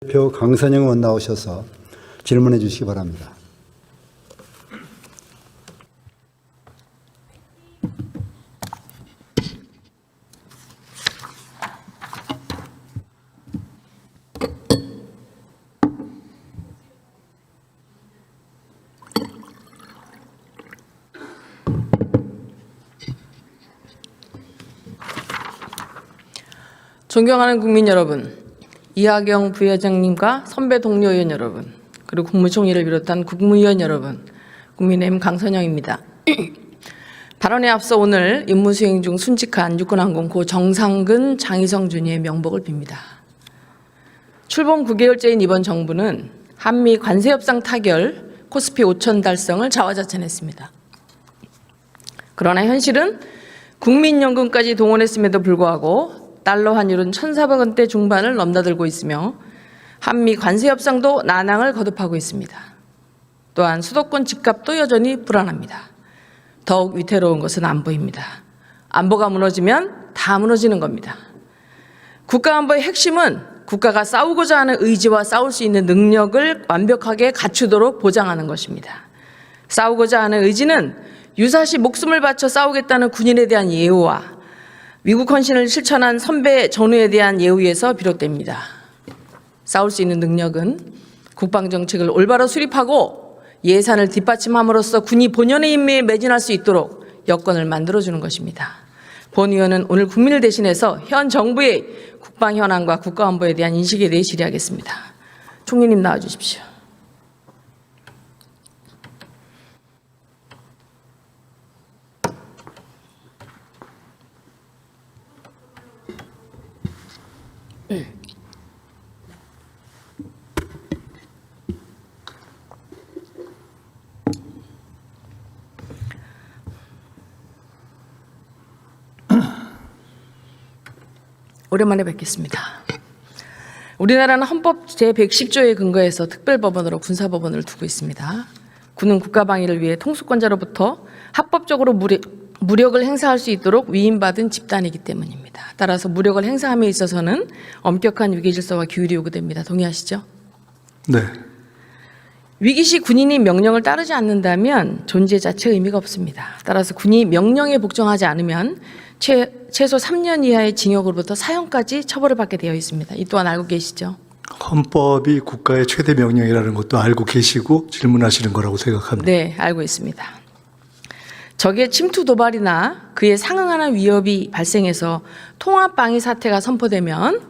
대표 강선영 의원 나오셔서 질문해 주시기 바랍니다. 존경하는 국민 여러분, 이하경 부회장님과 선배 동료 의원 여러분, 그리고 국무총리를 비롯한 국무위원 여러분, 국민의힘 강선영입니다. 발언에 앞서 오늘 임무수행 중 순직한 육군항공 고 정상근, 장희성 준이의 명복을 빕니다. 출범 9개월째인 이번 정부는 한미 관세협상 타결, 코스피 5천 달성을 자화자찬했습니다. 그러나 현실은 국민연금까지 동원했음에도 불구하고 달러 환율은 1,400원대 중반을 넘나들고 있으며 한미 관세협상도 난항을 거듭하고 있습니다. 또한 수도권 집값도 여전히 불안합니다. 더욱 위태로운 것은 안보입니다. 안보가 무너지면 다 무너지는 겁니다. 국가안보의 핵심은 국가가 싸우고자 하는 의지와 싸울 수 있는 능력을 완벽하게 갖추도록 보장하는 것입니다. 싸우고자 하는 의지는 유사시 목숨을 바쳐 싸우겠다는 군인에 대한 예우와 위국 헌신을 실천한 선배 전우에 대한 예우에서 비롯됩니다. 싸울 수 있는 능력은 국방정책을 올바로 수립하고 예산을 뒷받침함으로써 군이 본연의 임무에 매진할 수 있도록 여건을 만들어주는 것입니다. 본 의원은 오늘 국민을 대신해서 현 정부의 국방 현안과 국가안보에 대한 인식에 대해 질의하겠습니다. 총리님 나와주십시오. 오랜만에 뵙겠습니다. 우리나라는 헌법 제110조에 근거해서 특별법원으로 군사법원을 두고 있습니다. 군은 국가방위를 위해 통수권자로부터 합법적으로 무력을 행사할 수 있도록 위임받은 집단이기 때문입니다. 따라서 무력을 행사함에 있어서는 엄격한 위계질서와 규율이 요구됩니다. 동의하시죠? 네. 위기시 군인이 명령을 따르지 않는다면 존재 자체의 의미가 없습니다. 따라서 군이 명령에 복종하지 않으면 최소 3년 이하의 징역으로부터 사형까지 처벌을 받게 되어 있습니다. 이 또한 알고 계시죠? 헌법이 국가의 최대 명령이라는 것도 알고 계시고 질문하시는 거라고 생각합니다. 네, 알고 있습니다. 적의 침투 도발이나 그에 상응하는 위협이 발생해서 통합방위 사태가 선포되면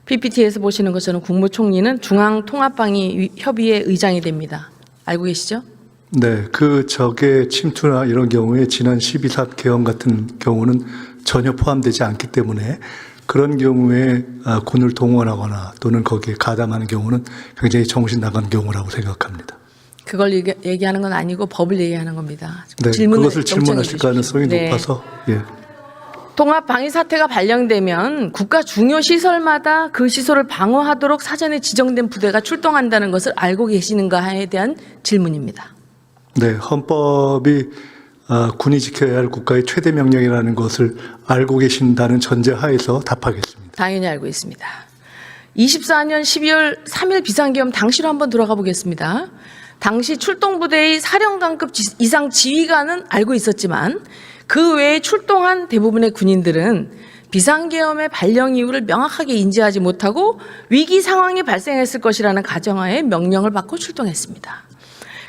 PPT에서 보시는 것처럼 국무총리는 중앙통합방위 협의회 의장이 됩니다. 알고 계시죠? 네, 그 적의 침투나 이런 경우에 지난 12.3 개헌 같은 경우는 전혀 포함되지 않기 때문에 그런 경우에 군을 동원하거나 또는 거기에 가담하는 경우는 굉장히 정신 나간 경우라고 생각합니다. 그걸 얘기하는 건 아니고 법을 얘기하는 겁니다. 네, 그것을 질문하실 가능성이 높아서. 예. 통합 방위 사태가 발령되면 국가 중요 시설마다 그 시설을 방어하도록 사전에 지정된 부대가 출동한다는 것을 알고 계시는가에 대한 질문입니다. 네, 헌법이 군이 지켜야 할 국가의 최대 명령이라는 것을 알고 계신다는 전제하에서 답하겠습니다. 당연히 알고 있습니다. 24년 12월 3일 비상계엄 당시로 한번 돌아가 보겠습니다. 당시 출동부대의 사령관급 이상 지휘관은 알고 있었지만 그 외에 출동한 대부분의 군인들은 비상계엄의 발령 이유를 명확하게 인지하지 못하고 위기 상황이 발생했을 것이라는 가정하에 명령을 받고 출동했습니다.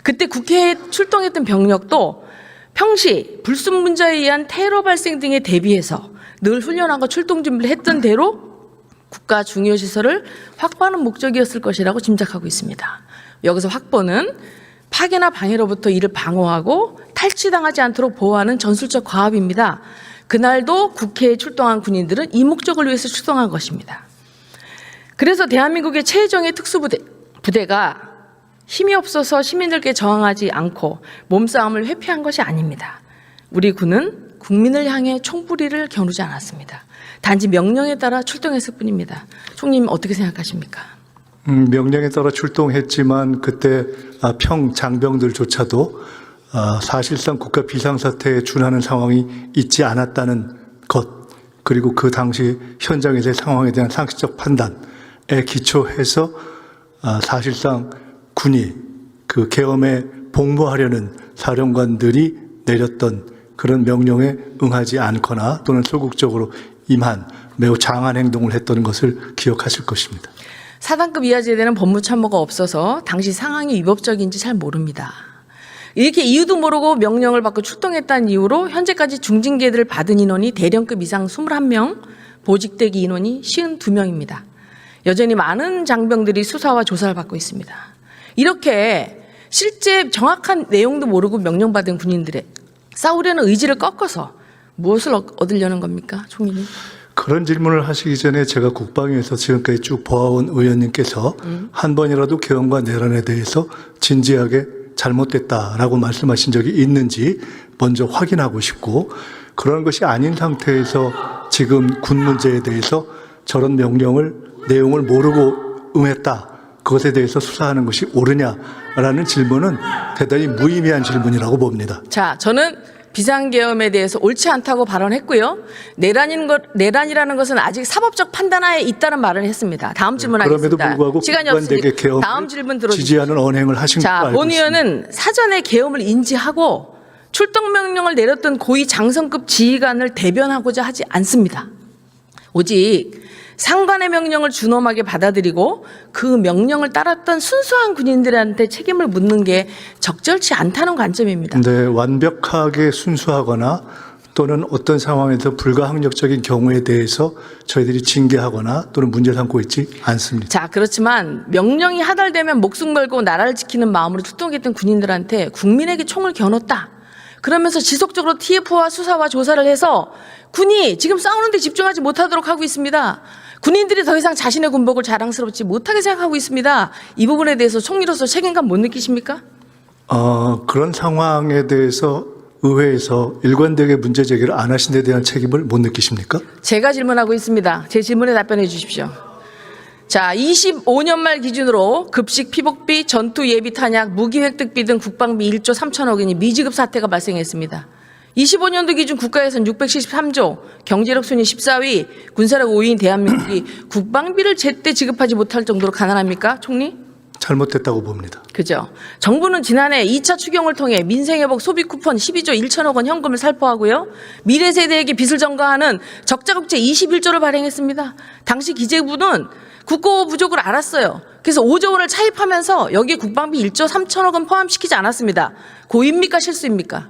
그때 국회에 출동했던 병력도 평시 불순분자에 의한 테러 발생 등에 대비해서 늘 훈련하고 출동 준비를 했던 대로 국가 중요시설을 확보하는 목적이었을 것이라고 짐작하고 있습니다. 여기서 확보는 파괴나 방해로부터 이를 방어하고 탈취당하지 않도록 보호하는 전술적 과업입니다. 그날도 국회에 출동한 군인들은 이 목적을 위해서 출동한 것입니다. 그래서 대한민국의 최정예 특수부대가 힘이 없어서 시민들께 저항하지 않고 몸싸움을 회피한 것이 아닙니다. 우리 군은 국민을 향해 총부리를 겨누지 않았습니다. 단지 명령에 따라 출동했을 뿐입니다. 총리님 어떻게 생각하십니까? 명령에 따라 출동했지만 그때 평장병들조차도 사실상 국가 비상사태에 준하는 상황이 있지 않았다는 것, 그리고 그 당시 현장에서의 상황에 대한 상식적 판단에 기초해서 사실상 군이 그 계엄에 복무하려는 사령관들이 내렸던 그런 명령에 응하지 않거나 또는 소극적으로 임한 매우 장한 행동을 했던 것을 기억하실 것입니다. 사단급 이하 제대는 법무참모가 없어서 당시 상황이 위법적인지 잘 모릅니다. 이렇게 이유도 모르고 명령을 받고 출동했다는 이유로 현재까지 중징계를 받은 인원이 대령급 이상 21명, 보직대기 인원이 52명입니다. 여전히 많은 장병들이 수사와 조사를 받고 있습니다. 이렇게 실제 정확한 내용도 모르고 명령받은 군인들의 싸우려는 의지를 꺾어서 무엇을 얻으려는 겁니까, 총리님? 그런 질문을 하시기 전에 제가 국방위에서 지금까지 쭉 보아온 의원님께서 한 번이라도 계엄과 내란에 대해서 진지하게 잘못됐다라고 말씀하신 적이 있는지 먼저 확인하고 싶고, 그런 것이 아닌 상태에서 지금 군 문제에 대해서 저런 내용을 모르고 응했다, 그것에 대해서 수사하는 것이 옳으냐라는 질문은 대단히 무의미한 질문이라고 봅니다. 자, 저는 비상계엄에 대해서 옳지 않다고 발언했고요. 내란이라는 것은 아직 사법적 판단하에 있다는 말을 했습니다. 다음 질문하겠습니다. 그럼에도 불구하고 시간이 국관되게 없으니까 계엄을 다음 질문 들어주십시오. 지지하는 언행을 하신 자, 걸로 알고 본 있습니다. 의원은 사전에 계엄을 인지하고 출동 명령을 내렸던 고위 장성급 지휘관을 대변하고자 하지 않습니다. 오직 상관의 명령을 준엄하게 받아들이고 그 명령을 따랐던 순수한 군인들한테 책임을 묻는 게 적절치 않다는 관점입니다. 네, 완벽하게 순수하거나 또는 어떤 상황에서 불가항력적인 경우에 대해서 저희들이 징계하거나 또는 문제 삼고 있지 않습니다. 자, 그렇지만 명령이 하달되면 목숨 걸고 나라를 지키는 마음으로 출동했던 군인들한테 국민에게 총을 겨눴다. 그러면서 지속적으로 TF와 수사와 조사를 해서 군이 지금 싸우는 데 집중하지 못하도록 하고 있습니다. 군인들이 더 이상 자신의 군복을 자랑스럽지 못하게 생각하고 있습니다. 이 부분에 대해서 총리로서 책임감 못 느끼십니까? 그런 상황에 대해서 의회에서 일관되게 문제 제기를 안 하신 데 대한 책임을 못 느끼십니까? 제가 질문하고 있습니다. 제 질문에 답변해 주십시오. 자, 25년 말 기준으로 급식 피복비, 전투 예비 탄약, 무기 획득비 등 국방비 1조 3천억 원이 미지급 사태가 발생했습니다. 25년도 기준 국가예산 673조, 경제력 순위 14위, 군사력 5위인 대한민국이 국방비를 제때 지급하지 못할 정도로 가난합니까, 총리? 잘못됐다고 봅니다. 그죠. 정부는 지난해 2차 추경을 통해 민생회복 소비 쿠폰 12조 1천억 원 현금을 살포하고요. 미래 세대에게 빚을 전가하는 적자국제 21조를 발행했습니다. 당시 기재부는 국고 부족을 알았어요. 그래서 5조 원을 차입하면서 여기에 국방비 1조 3천억 원 포함시키지 않았습니다. 고의입니까, 실수입니까?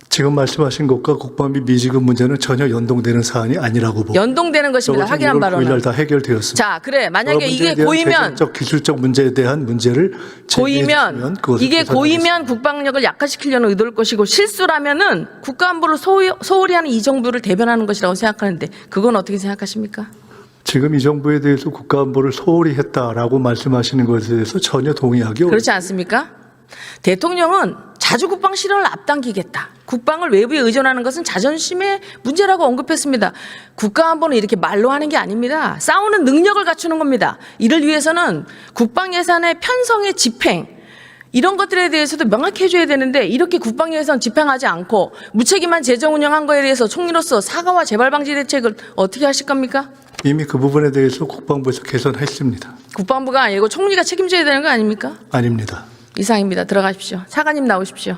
지금 말씀하신 것과 국방비 미지급 문제는 전혀 연동되는 사안이 아니라고 보고 연동되는 것입니다. 확인한 바로는. 9일 다 해결되었습니다. 자, 그래. 만약에 이게 대한 고의면 재정적 기술적 문제에 대한 문제를 고의면 이게 고의면 국방력을 약화시키려는 의도일 것이고 실수라면은 국가안보를 소홀히 하는 이 정부를 대변하는 것이라고 생각하는데 그건 어떻게 생각하십니까? 지금 이 정부에 대해서 국가안보를 소홀히 했다라고 말씀하시는 것에 대해서 전혀 동의하기 어렵습니다. 그렇지 않습니까? 대통령은 자주 국방 실현을 앞당기겠다. 국방을 외부에 의존하는 것은 자존심의 문제라고 언급했습니다. 국가안보는 이렇게 말로 하는 게 아닙니다. 싸우는 능력을 갖추는 겁니다. 이를 위해서는 국방 예산의 편성의 집행 이런 것들에 대해서도 명확히 해줘야 되는데 이렇게 국방 예산 집행하지 않고 무책임한 재정 운영한 거에 대해서 총리로서 사과와 재발 방지 대책을 어떻게 하실 겁니까? 이미 그 부분에 대해서 국방부에서 개선했습니다. 국방부가 아니고 총리가 책임져야 되는 거 아닙니까? 아닙니다. 이상입니다. 들어가십시오. 차관님 나오십시오.